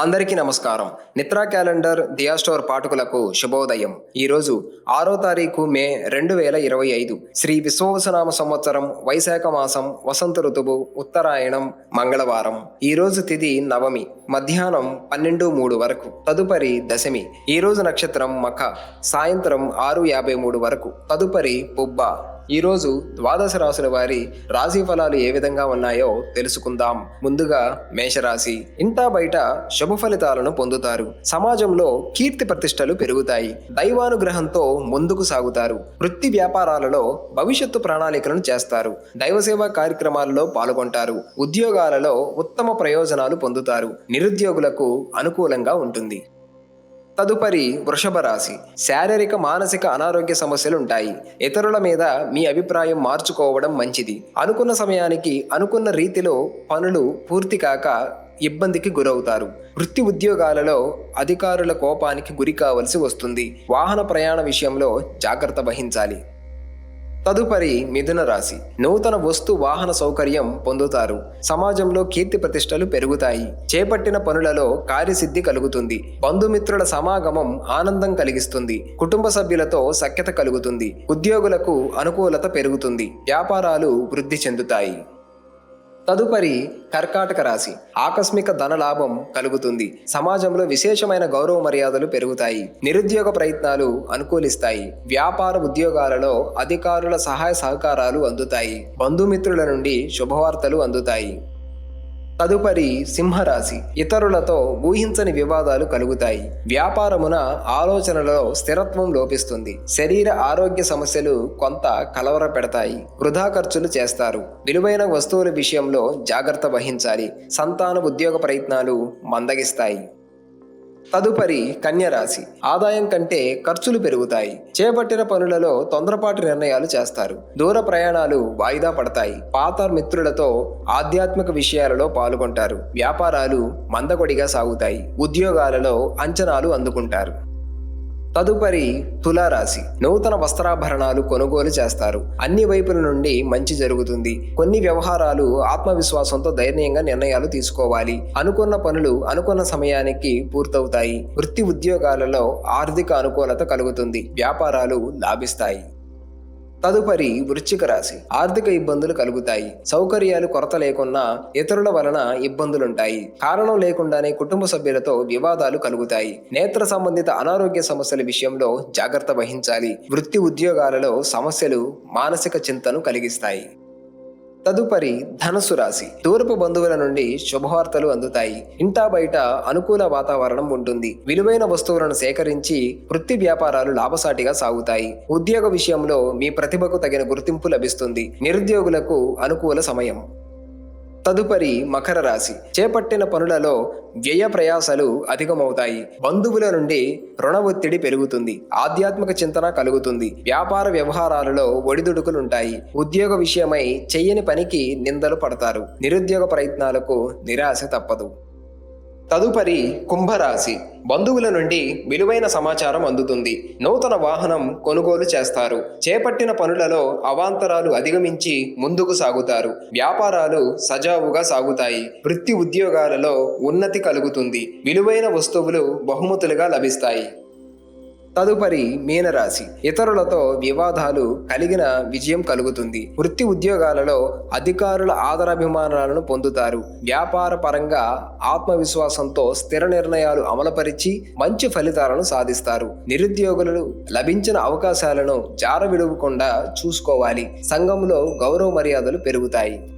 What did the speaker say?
అందరికీ నమస్కారం. నిత్రా క్యాలెండర్ దియా స్టోర్ పాఠకులకు శుభోదయం. ఈరోజు 6వ తారీఖు మే 2025 శ్రీ విశ్వవసనామ సంవత్సరం వైశాఖ మాసం వసంత ఋతువు ఉత్తరాయణం మంగళవారం. ఈరోజు తిథి నవమి మధ్యాహ్నం 12:03 వరకు. తదుపరి దశమి. ఈరోజు నక్షత్రం మఖ సాయంత్రం 6:53 వరకు. తదుపరి పుబ్బ. ఈరోజు ద్వాదశ రాశుల వారి రాశి ఫలాలు ఏ విధంగా ఉన్నాయో తెలుసుకుందాం. ముందుగా మేషరాశి. ఇంటా బయట శుభ ఫలితాలను పొందుతారు. సమాజంలో కీర్తి ప్రతిష్టలు పెరుగుతాయి. దైవానుగ్రహంతో ముందుకు సాగుతారు. వృత్తి వ్యాపారాలలో భవిష్యత్తు ప్రణాళికలను చేస్తారు. దైవసేవా కార్యక్రమాలలో పాల్గొంటారు. ఉద్యోగాలలో ఉత్తమ ప్రయోజనాలు పొందుతారు. నిరుద్యోగులకు అనుకూలంగా ఉంటుంది. తదుపరి వృషభ రాశి. శారీరక మానసిక అనారోగ్య సమస్యలు ఉంటాయి. ఇతరుల మీద మీ అభిప్రాయం మార్చుకోవడం మంచిది. అనుకున్న సమయానికి అనుకున్న రీతిలో పనులు పూర్తి కాక ఇబ్బందికి గురవుతారు. వృత్తి ఉద్యోగాలలో అధికారుల కోపానికి గురి కావలసి వస్తుంది. వాహన ప్రయాణ విషయంలో జాగ్రత్త వహించాలి. తదుపరి మిథున రాశి. నూతన వస్తు వాహన సౌకర్యం పొందుతారు. సమాజంలో కీర్తి ప్రతిష్టలు పెరుగుతాయి. చేపట్టిన పనులలో కార్యసిద్ధి కలుగుతుంది. బంధుమిత్రుల సమాగమం ఆనందం కలిగిస్తుంది. కుటుంబ సభ్యులతో సఖ్యత కలుగుతుంది. ఉద్యోగులకు అనుకూలత పెరుగుతుంది. వ్యాపారాలు వృద్ధి చెందుతాయి. తదుపరి కర్కాటక రాశి. ఆకస్మిక ధనలాభం కలుగుతుంది. సమాజంలో విశేషమైన గౌరవ మర్యాదలు పెరుగుతాయి. నిరుద్యోగ ప్రయత్నాలు అనుకూలిస్తాయి. వ్యాపార ఉద్యోగాలలో అధికారుల సహాయ సహకారాలు అందుతాయి. బంధుమిత్రుల నుండి శుభవార్తలు అందుతాయి. తదుపరి సింహరాశి. ఇతరులతో ఊహించని వివాదాలు కలుగుతాయి. వ్యాపారమున ఆలోచనలలో స్థిరత్వం లోపిస్తుంది. శరీర ఆరోగ్య సమస్యలు కొంత కలవర పెడతాయి. వృధా ఖర్చులు చేస్తారు. విలువైన వస్తువుల విషయంలో జాగ్రత్త వహించాలి. సంతాన ఉద్యోగ ప్రయత్నాలు మందగిస్తాయి. తదుపరి కన్యరాశి. ఆదాయం కంటే ఖర్చులు పెరుగుతాయి. చేపట్టిన పనులలో తొందరపాటు నిర్ణయాలు చేస్తారు. దూర ప్రయాణాలు వాయిదా పడతాయి. పాత మిత్రులతో ఆధ్యాత్మిక విషయాలలో పాల్గొంటారు. వ్యాపారాలు మందకొడిగా సాగుతాయి. ఉద్యోగాలలో అంచనాలు అందుకుంటారు. తదుపరి తులారాశి. నూతన వస్త్రాభరణాలు కొనుగోలు చేస్తారు. అన్ని వైపుల నుండి మంచి జరుగుతుంది. కొన్ని వ్యవహారాలు ఆత్మవిశ్వాసంతో ధైర్యంగా నిర్ణయాలు తీసుకోవాలి. అనుకున్న పనులు అనుకున్న సమయానికి పూర్తవుతాయి. వృత్తి ఉద్యోగాలలో ఆర్థిక అనుకూలత కలుగుతుంది. వ్యాపారాలు లాభిస్తాయి. తదుపరి వృశ్చిక రాశి. ఆర్థిక ఇబ్బందులు కలుగుతాయి. సౌకర్యాలు కొరత లేకున్నా ఇతరుల వలన ఇబ్బందులుంటాయి. కారణం లేకుండానే కుటుంబ సభ్యులతో వివాదాలు కలుగుతాయి. నేత్ర సంబంధిత అనారోగ్య సమస్యల విషయంలో జాగ్రత్త వహించాలి. వృత్తి ఉద్యోగాలలో సమస్యలు మానసిక చింతను కలిగిస్తాయి. తదుపరి ధనుసు రాశి. దూరపు బంధువుల నుండి శుభవార్తలు అందుతాయి. ఇంటా బయట అనుకూల వాతావరణం ఉంటుంది. విలువైన వస్తువులను సేకరించి వృత్తి వ్యాపారాలు లాభసాటిగా సాగుతాయి. ఉద్యోగ విషయంలో మీ ప్రతిభకు తగిన గుర్తింపు లభిస్తుంది. నిరుద్యోగులకు అనుకూల సమయం. తదుపరి మకర రాశి. చేపట్టిన పనులలో వ్యయ ప్రయాసాలు అధికమవుతాయి. బంధువుల నుండి రుణ ఒత్తిడి పెరుగుతుంది. ఆధ్యాత్మిక చింతన కలుగుతుంది. వ్యాపార వ్యవహారాలలో ఒడిదుడుకులుంటాయి. ఉద్యోగ విషయమై చెయ్యని పనికి నిందలు పడతారు. నిరుద్యోగ ప్రయత్నాలకు నిరాశ తప్పదు. తదుపరి కుంభరాశి. బంధువుల నుండి విలువైన సమాచారం అందుతుంది. నూతన వాహనం కొనుగోలు చేస్తారు. చేపట్టిన పనులలో అవాంతరాలు అధిగమించి ముందుకు సాగుతారు. వ్యాపారాలు సజావుగా సాగుతాయి. వృత్తి ఉద్యోగాలలో ఉన్నతి కలుగుతుంది. విలువైన వస్తువులు బహుమతులుగా లభిస్తాయి. తదుపరి మీనరాశి. ఇతరులతో వివాదాలు కలిగిన విజయం కలుగుతుంది. వృత్తి ఉద్యోగాలలో అధికారుల ఆదరాభిమానాలను పొందుతారు. వ్యాపార పరంగా ఆత్మవిశ్వాసంతో స్థిర నిర్ణయాలు అమలుపరిచి మంచి ఫలితాలను సాధిస్తారు. నిరుద్యోగులు లభించిన అవకాశాలను జారవిడవకుండా చూసుకోవాలి. సంఘంలో గౌరవ మర్యాదలు పెరుగుతాయి.